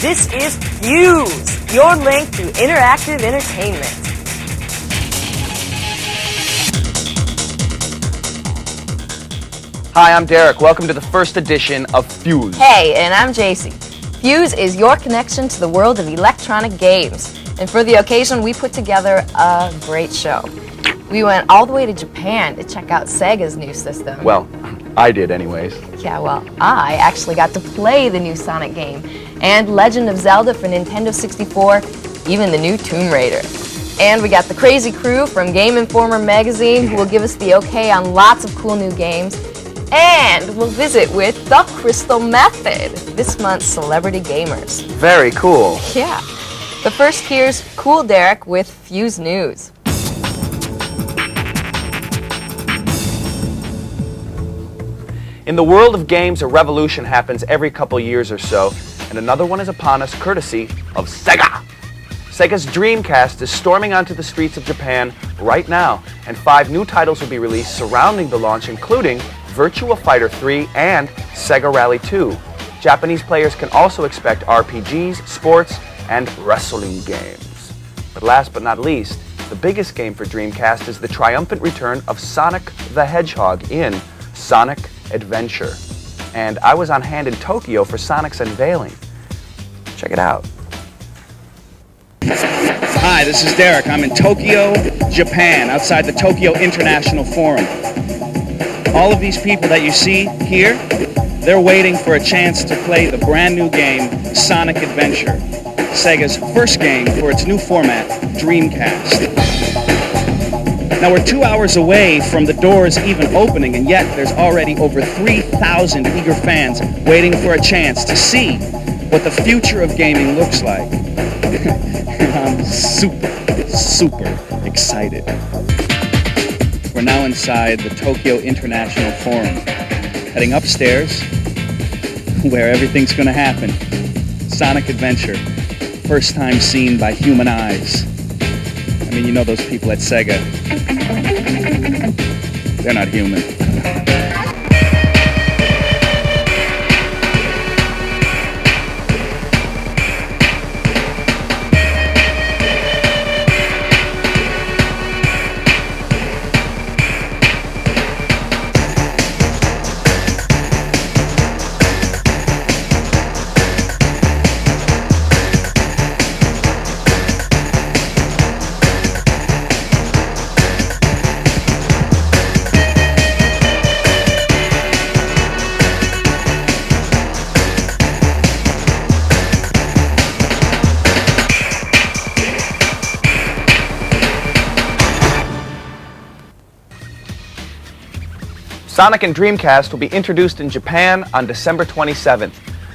This is Fuse, your link to interactive entertainment. Hi, I'm Derek. Welcome to the first edition of Fuse. Hey, and I'm JC. Fuse is your connection to the world of electronic games. And for the occasion, we put together a great show. We went all the way to Japan to check out Sega's new system. Well, I did anyways. Yeah, well, I actually got to play the new Sonic game, and Legend of Zelda for Nintendo 64, even the new Tomb Raider. And we got the crazy crew from Game Informer magazine who will give us the okay on lots of cool new games. And we'll visit with the Crystal Method, this month's Celebrity Gamers. Very cool. Yeah. But first, here's Cool Derek with Fuse News. In the world of games, a revolution happens every couple years or so, and another one is upon us courtesy of Sega. Sega's Dreamcast is storming onto the streets of Japan right now, and 5 new titles will be released surrounding the launch, including Virtua Fighter 3 and Sega Rally 2. Japanese players can also expect RPGs, sports, and wrestling games. But last but not least, the biggest game for Dreamcast is the triumphant return of Sonic the Hedgehog in Sonic Adventure. And I was on hand in Tokyo for Sonic's unveiling. Check it out. Hi, this is Derek. I'm in Tokyo, Japan, outside the Tokyo International Forum. All of these people that you see here, they're waiting for a chance to play the brand new game, Sonic Adventure, Sega's first game for its new format, Dreamcast. Now we're 2 hours away from the doors even opening, and yet there's already over 3,000 eager fans waiting for a chance to see what the future of gaming looks like. I'm super excited. We're now inside the Tokyo International Forum, heading upstairs where everything's going to happen. Sonic Adventure, first time seen by human eyes. I mean, you know those people at Sega. They're not human. Sonic and Dreamcast will be introduced in Japan on December 27th.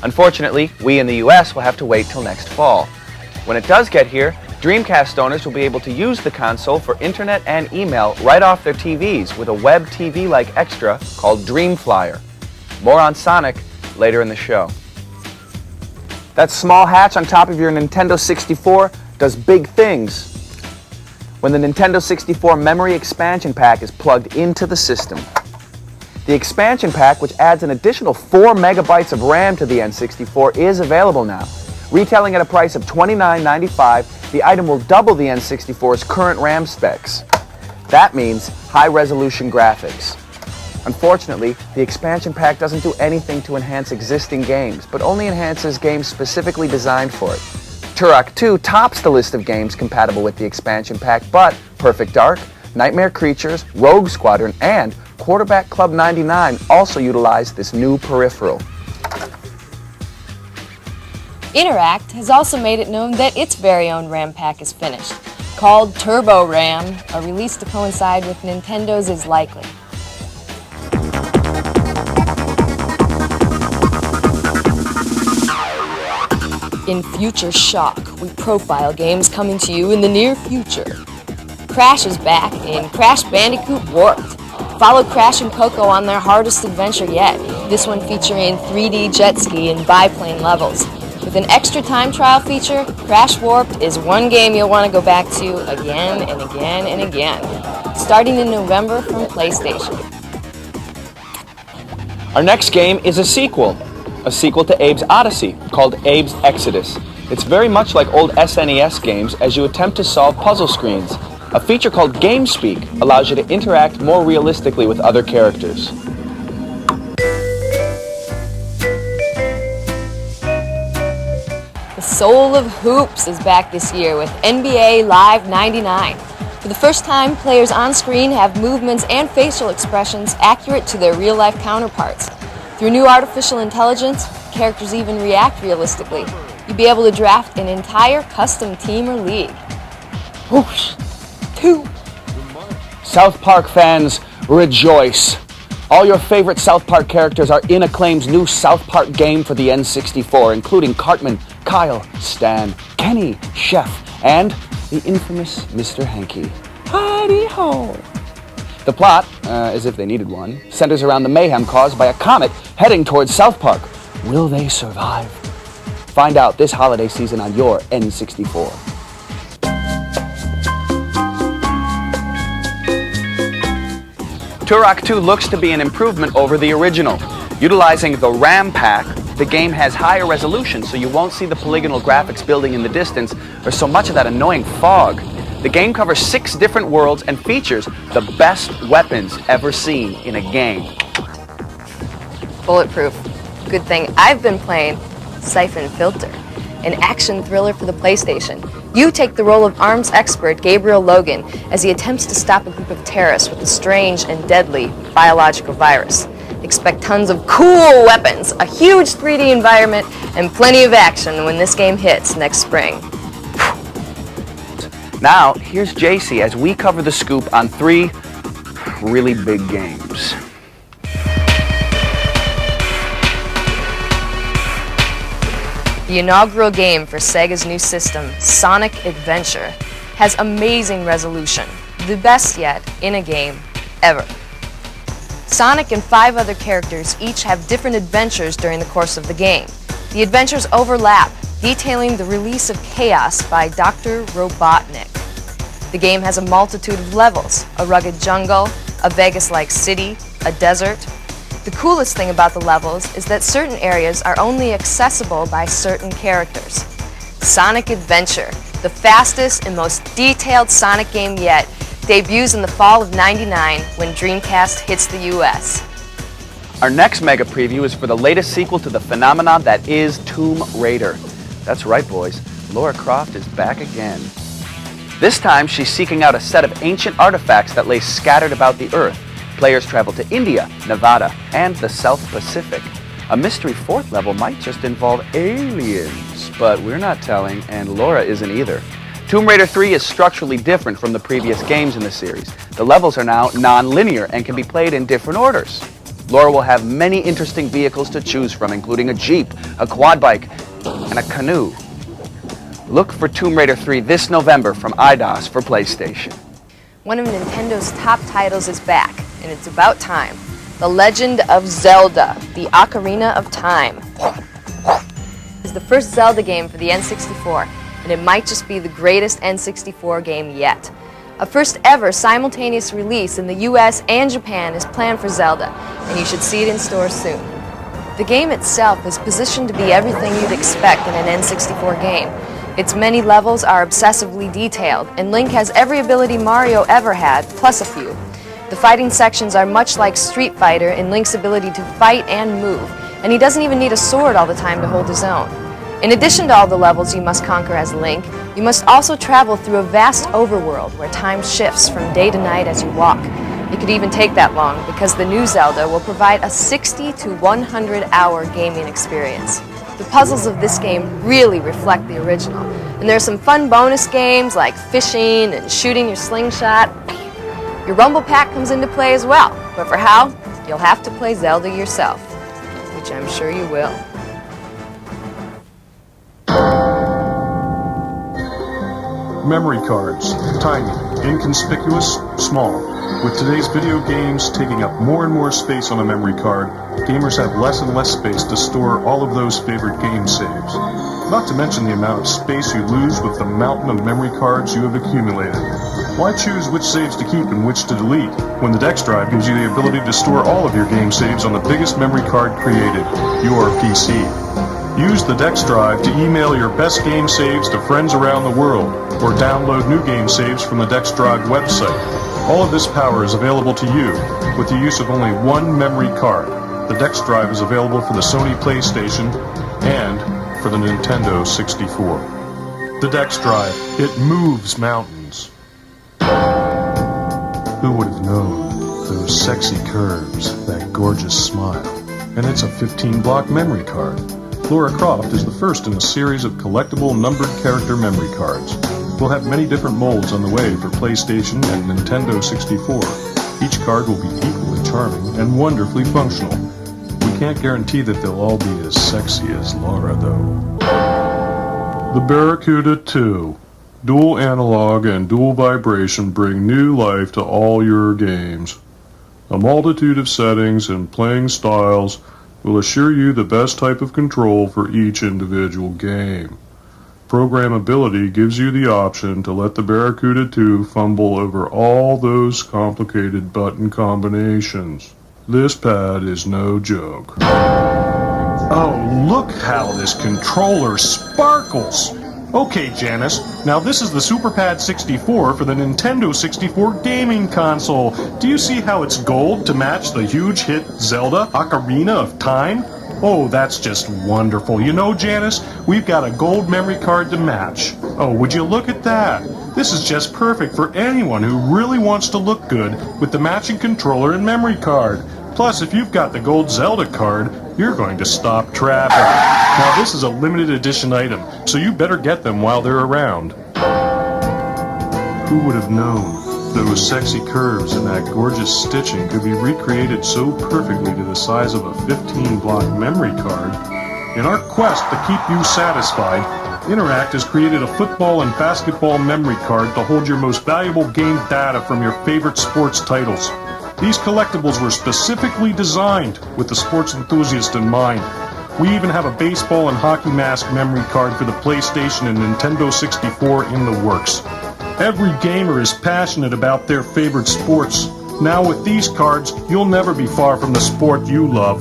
Unfortunately, we in the US will have to wait till next fall. When it does get here, Dreamcast owners will be able to use the console for internet and email right off their TVs with a web TV-like extra called Dreamflyer. More on Sonic later in the show. That small hatch on top of your Nintendo 64 does big things when the Nintendo 64 memory expansion pack is plugged into the system. The expansion pack, which adds an additional 4 megabytes of RAM to the N64, is available now. Retailing at a price of $29.95, the item will double the N64's current RAM specs. That means high-resolution graphics. Unfortunately, the expansion pack doesn't do anything to enhance existing games, but only enhances games specifically designed for it. Turok 2 tops the list of games compatible with the expansion pack, but Perfect Dark, Nightmare Creatures, Rogue Squadron, and Quarterback Club 99 also utilize this new peripheral. Interact has also made it known that its very own RAM pack is finished. Called Turbo RAM, a release to coincide with Nintendo's is likely. In Future Shock, we profile games coming to you in the near future. Crash is back in Crash Bandicoot Warped. Follow Crash and Coco on their hardest adventure yet, this one featuring 3D jet ski and biplane levels. With an extra time trial feature, Crash Warped is one game you'll want to go back to again and again and again. Starting in November from PlayStation. Our next game is a sequel. a sequel to Abe's Odyssey called Abe's Exodus. It's very much like old SNES games as you attempt to solve puzzle screens. A feature called GameSpeak allows you to interact more realistically with other characters. The soul of hoops is back this year with NBA Live 99. For the first time, players on screen have movements and facial expressions accurate to their real-life counterparts. Through new artificial intelligence, characters even react realistically. You'll be able to draft an entire custom team or league. Whoosh! 2. South Park fans, rejoice! All your favorite South Park characters are in Acclaim's new South Park game for the N64, including Cartman, Kyle, Stan, Kenny, Chef, and the infamous Mr. Hanky. Hidey-ho! The plot, as if they needed one, centers around the mayhem caused by a comet heading towards South Park. Will they survive? Find out this holiday season on your N64. Turok 2 looks to be an improvement over the original. Utilizing the RAM pack, the game has higher resolution, so you won't see the polygonal graphics building in the distance or so much of that annoying fog. The game covers 6 different worlds and features the best weapons ever seen in a game. Bulletproof. Good thing I've been playing Siphon Filter, an action thriller for the PlayStation. You take the role of arms expert Gabriel Logan as he attempts to stop a group of terrorists with a strange and deadly biological virus. Expect tons of cool weapons, a huge 3D environment, and plenty of action when this game hits next spring. Now, here's JC as we cover the scoop on 3 really big games. The inaugural game for Sega's new system, Sonic Adventure, has amazing resolution, the best yet in a game ever. Sonic and 5 other characters each have different adventures during the course of the game. The adventures overlap, detailing the release of chaos by Dr. Robotnik. The game has a multitude of levels, a rugged jungle, a Vegas-like city, a desert. The coolest thing about the levels is that certain areas are only accessible by certain characters. Sonic Adventure, the fastest and most detailed Sonic game yet, debuts in the fall of '99 when Dreamcast hits the US. Our next mega preview is for the latest sequel to the phenomenon that is Tomb Raider. That's right, boys. Lara Croft is back again. This time, she's seeking out a set of ancient artifacts that lay scattered about the Earth. Players travel to India, Nevada, and the South Pacific. A mystery 4th level might just involve aliens, but we're not telling, and Laura isn't either. Tomb Raider 3 is structurally different from the previous games in the series. The levels are now non-linear and can be played in different orders. Laura will have many interesting vehicles to choose from, including a Jeep, a quad bike, and a canoe. Look for Tomb Raider 3 this November from IDOS for PlayStation. One of Nintendo's top titles is back, and it's about time. The Legend of Zelda, the Ocarina of Time. It's the first Zelda game for the N64, and it might just be the greatest N64 game yet. A first ever simultaneous release in the US and Japan is planned for Zelda, and you should see it in stores soon. The game itself is positioned to be everything you'd expect in an N64 game. Its many levels are obsessively detailed, and Link has every ability Mario ever had, plus a few. The fighting sections are much like Street Fighter in Link's ability to fight and move, and he doesn't even need a sword all the time to hold his own. In addition to all the levels you must conquer as Link, you must also travel through a vast overworld where time shifts from day to night as you walk. It could even take that long because the new Zelda will provide a 60 to 100-hour gaming experience. The puzzles of this game really reflect the original, and there are some fun bonus games like fishing and shooting your slingshot. Your Rumble Pack comes into play as well, but for how? You'll have to play Zelda yourself, which I'm sure you will. Memory cards. Tiny, inconspicuous, small. With today's video games taking up more and more space on a memory card, gamers have less and less space to store all of those favorite game saves. Not to mention the amount of space you lose with the mountain of memory cards you have accumulated. Why choose which saves to keep and which to delete when the Dex Drive gives you the ability to store all of your game saves on the biggest memory card created, your PC? Use the Dex Drive to email your best game saves to friends around the world, or download new game saves from the Dex Drive website. All of this power is available to you with the use of only one memory card. The Dex Drive is available for the Sony PlayStation and for the Nintendo 64. The Dex Drive, it moves mountains. Who would have known? Those sexy curves, that gorgeous smile. And it's a 15-block memory card. Lara Croft is the first in a series of collectible numbered character memory cards. We'll have many different molds on the way for PlayStation and Nintendo 64. Each card will be equally charming and wonderfully functional. We can't guarantee that they'll all be as sexy as Lara, though. The Barracuda 2. Dual analog and dual vibration bring new life to all your games. A multitude of settings and playing styles will assure you the best type of control for each individual game. Programmability gives you the option to let the Barracuda 2 fumble over all those complicated button combinations. This pad is no joke. Oh, look how this controller sparkles! Okay, Janice, now this is the SuperPad 64 for the Nintendo 64 gaming console. Do you see how it's gold to match the huge hit Zelda Ocarina of Time? Oh, that's just wonderful. You know, Janice, we've got a gold memory card to match. Oh, would you look at that? This is just perfect for anyone who really wants to look good with the matching controller and memory card. Plus, if you've got the gold Zelda card, you're going to stop traffic. Now, this is a limited edition item, so you better get them while they're around. Who would have known? Those sexy curves and that gorgeous stitching could be recreated so perfectly to the size of a 15-block memory card. In our quest to keep you satisfied, Interact has created a football and basketball memory card to hold your most valuable game data from your favorite sports titles. These collectibles were specifically designed with the sports enthusiast in mind. We even have a baseball and hockey mask memory card for the PlayStation and Nintendo 64 in the works. Every gamer is passionate about their favorite sports. Now with these cards, you'll never be far from the sport you love.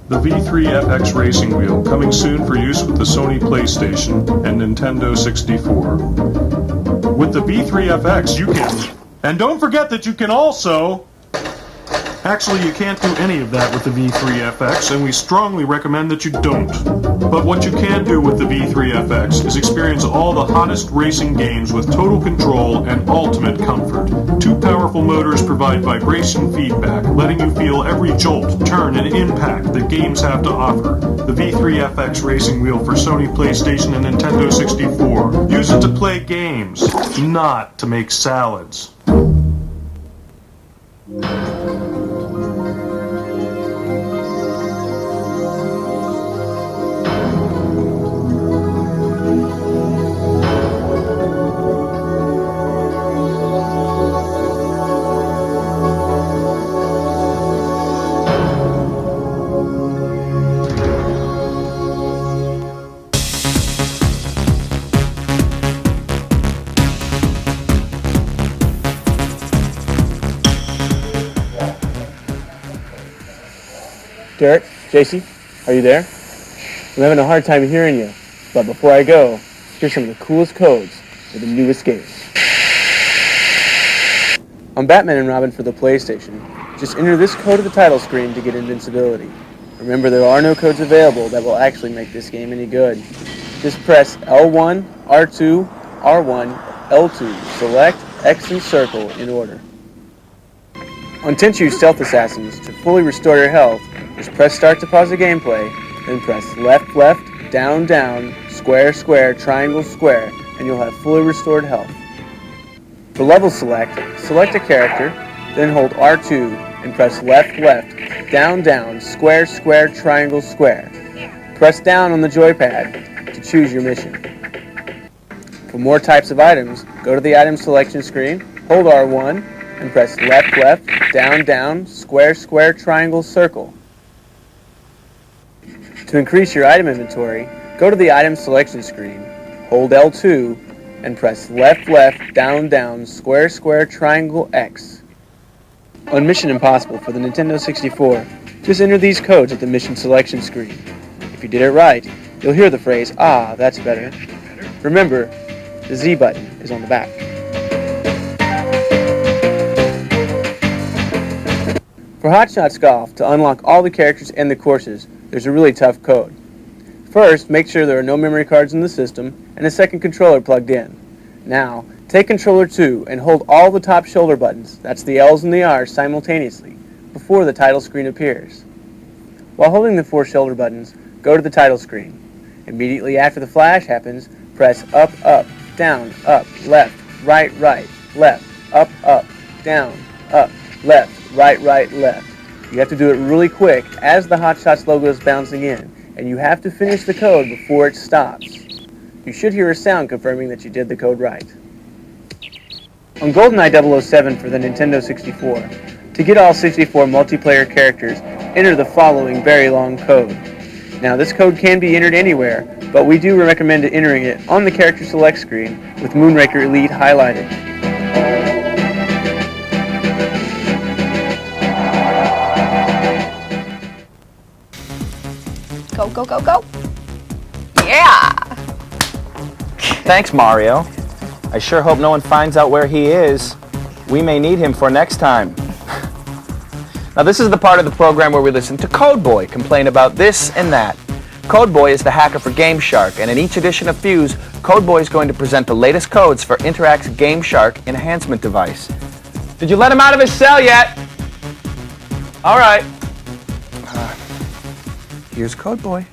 The V3FX Racing Wheel, coming soon for use with the Sony PlayStation and Nintendo 64. With the V3FX, you can... And don't forget that you can also... Actually, you can't do any of that with the V3FX, and we strongly recommend that you don't. But what you can do with the V3FX is experience all the hottest racing games with total control and ultimate comfort. Two powerful motors provide vibration feedback, letting you feel every jolt, turn, and impact that games have to offer. The V3FX Racing Wheel for Sony PlayStation and Nintendo 64. Use it to play games, not to make salads. Derek, JC, are you there? I'm having a hard time hearing you, but before I go, here's some of the coolest codes for the newest games. I'm Batman and Robin for the PlayStation. Just enter this code at the title screen to get invincibility. Remember, there are no codes available that will actually make this game any good. Just press L1, R2, R1, L2, select, X, and circle in order. On Tenchu Stealth Assassins, to fully restore your health, just press start to pause the gameplay, then press left, left, down, down, square, square, triangle, square, and you'll have fully restored health. For level select a character, then hold R2 and press left, left, down, down, square, square, triangle, square. Press down on the joypad to choose your mission. For more types of items, go to the item selection screen, hold R1, and press left, left, down, down, square, square, triangle, circle. To increase your item inventory, go to the item selection screen, hold L2, and press left, left, down, down, square, square, triangle, X. On Mission Impossible for the Nintendo 64, just enter these codes at the mission selection screen. If you did it right, you'll hear the phrase, "Ah, that's better." Remember, the Z button is on the back. For Hot Shots Golf, to unlock all the characters and the courses, there's a really tough code. First, make sure there are no memory cards in the system and a second controller plugged in. Now, take controller 2 and hold all the top shoulder buttons, that's the L's and the R's, simultaneously, before the title screen appears. While holding the 4 shoulder buttons, go to the title screen. Immediately after the flash happens, press up, up, down, up, left, right, left, up, down, up, left, right, left. You have to do it really quick as the Hot Shots logo is bouncing in, and you have to finish the code before it stops. You should hear a sound confirming that you did the code right. On GoldenEye 007 for the Nintendo 64, to get all 64 multiplayer characters, enter the following very long code. Now this code can be entered anywhere, but we do recommend entering it on the character select screen with Moonraker Elite highlighted. Go, go, go, go. Yeah! Thanks, Mario. I sure hope no one finds out where he is. We may need him for next time. Now this is the part of the program where we listen to Codeboy complain about this and that. Codeboy is the hacker for Game Shark, and in each edition of Fuse, Codeboy is going to present the latest codes for Interact's Game Shark enhancement device. Did you let him out of his cell yet? All right. Here's Codeboy.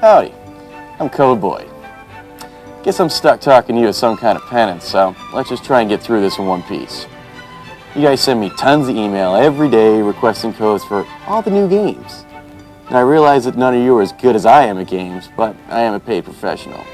Howdy, I'm Codeboy. Guess I'm stuck talking to you as some kind of penance, so let's just try and get through this in one piece. You guys send me tons of email every day requesting codes for all the new games. And I realize that none of you are as good as I am at games, but I am a paid professional.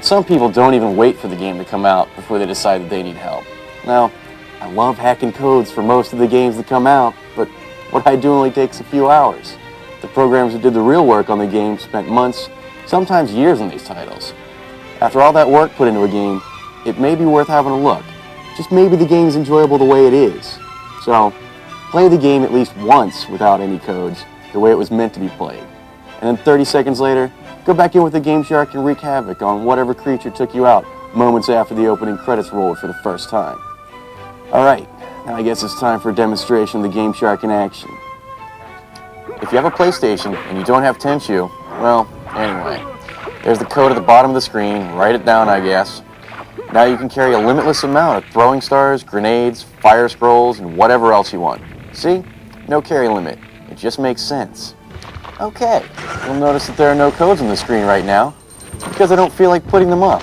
Some people don't even wait for the game to come out before they decide that they need help. Now, I love hacking codes for most of the games that come out, but what I do only takes a few hours. The programmers who did the real work on the game spent months, sometimes years on these titles. After all that work put into a game, it may be worth having a look. Just maybe the game's enjoyable the way it is. So, play the game at least once without any codes, the way it was meant to be played. And then 30 seconds later, go back in with the Game Shark and wreak havoc on whatever creature took you out moments after the opening credits rolled for the first time. Alright, now I guess it's time for a demonstration of the Game Shark in action. If you have a PlayStation and you don't have Tenchu, well, anyway, there's the code at the bottom of the screen. Write it down, I guess. Now you can carry a limitless amount of throwing stars, grenades, fire scrolls, and whatever else you want. See? No carry limit. It just makes sense. Okay, you'll notice that there are no codes on the screen right now, because I don't feel like putting them up.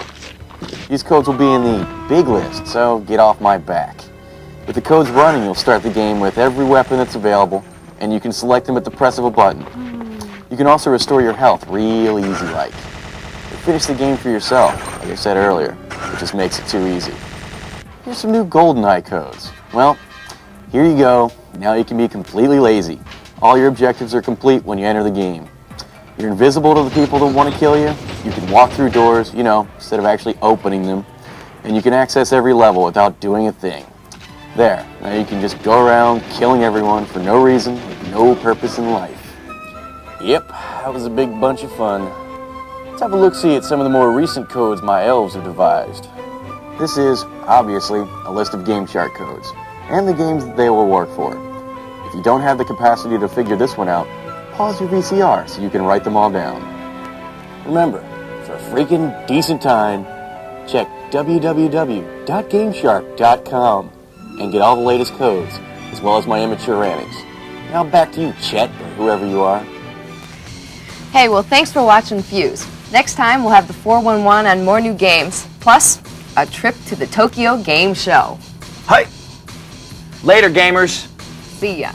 These codes will be in the big list, so get off my back. With the codes running, you'll start the game with every weapon that's available, and you can select them at the press of a button. You can also restore your health real easy like. Finish the game for yourself, like I said earlier. It just makes it too easy. Here's some new GoldenEye codes. Well, here you go. Now you can be completely lazy. All your objectives are complete when you enter the game. You're invisible to the people that want to kill you. You can walk through doors, instead of actually opening them. And you can access every level without doing a thing. There, now you can just go around killing everyone for no reason, with no purpose in life. Yep, that was a big bunch of fun. Let's have a look-see at some of the more recent codes my elves have devised. This is, obviously, a list of Game Shark codes, and the games that they will work for. If you don't have the capacity to figure this one out, pause your VCR so you can write them all down. Remember, for a freaking decent time, check www.gameshark.com and get all the latest codes, as well as my immature antics. Now back to you, Chet, or whoever you are. Hey, well, thanks for watching Fuse. Next time, we'll have the 411 on more new games, plus a trip to the Tokyo Game Show. Hi. Later, gamers. See ya.